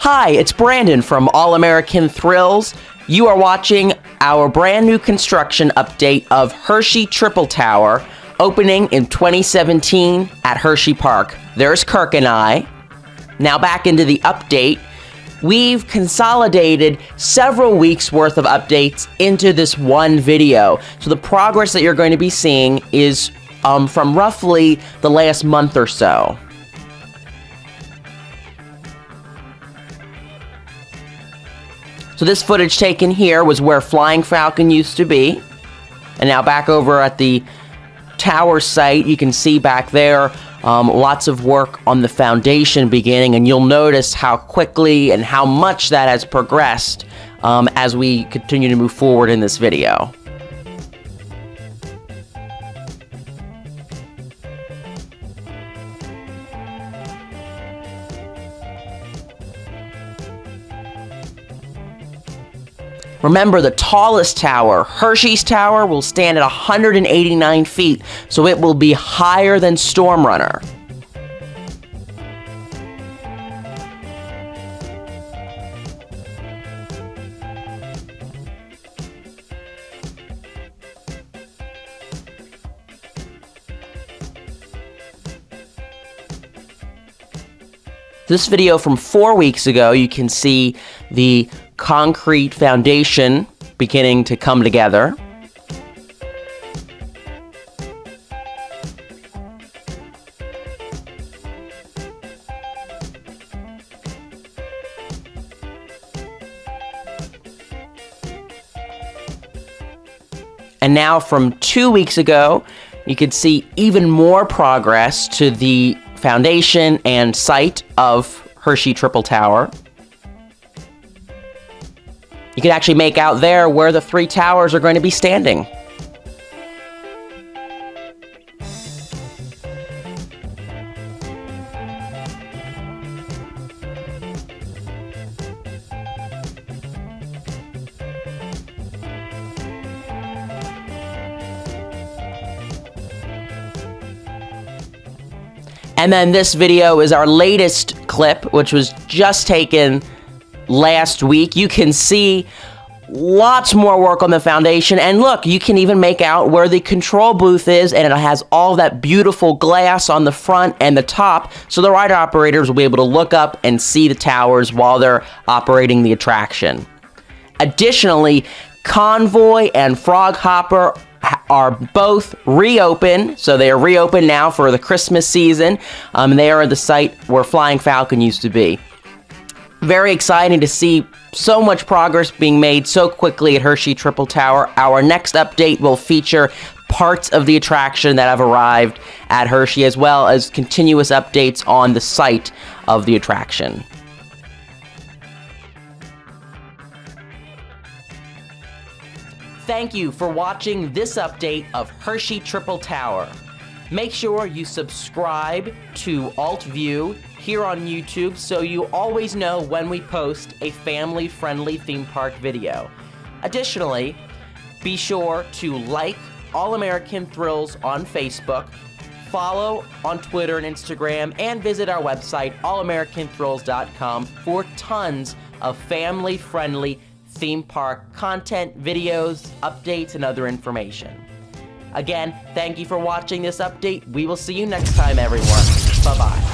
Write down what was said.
Hi, it's Brandon from All American Thrills. You are watching our brand new construction update of Hershey Triple Tower, opening in 2017 at Hersheypark. There's Kirk and I. Now back into the update. We've consolidated several weeks worth of updates into this one video. So the progress that you're going to be seeing is from roughly the last month or so. So this footage taken here was where Flying Falcon used to be. And now back over at the tower site, you can see back there lots of work on the foundation beginning, and you'll notice how quickly and how much that has progressed as we continue to move forward in this video. Remember, the tallest tower, Hershey's Tower, will stand at 189 feet, so it will be higher than Storm Runner. This video from 4 weeks ago, you can see the concrete foundation beginning to come together. And now from 2 weeks ago, you can see even more progress to the foundation and site of Hershey Triple Tower. You can actually make out there where the three towers are going to be standing. And then this video is our latest clip, which was just taken last week. You can see lots more work on the foundation, and look, you can even make out where the control booth is, and it has all that beautiful glass on the front and the top, so the ride operators will be able to look up and see the towers while they're operating the attraction. Additionally, Convoy and Frog Hopper are both reopened, so they are reopened now for the Christmas season. They are at the site where Flying Falcon used to be. Very exciting to see so much progress being made so quickly at Hershey Triple Tower. Our next update will feature parts of the attraction that have arrived at Hershey, as well as continuous updates on the site of the attraction. Thank you for watching this update of Hershey Triple Tower. Make sure you subscribe to AltView here on YouTube so you always know when we post a family-friendly theme park video. Additionally, be sure to like All American Thrills on Facebook, follow on Twitter and Instagram, and visit our website, allamericanthrills.com, for tons of family-friendly theme park content, videos, updates, and other information. Again, thank you for watching this update. We will see you next time, everyone. Bye-bye.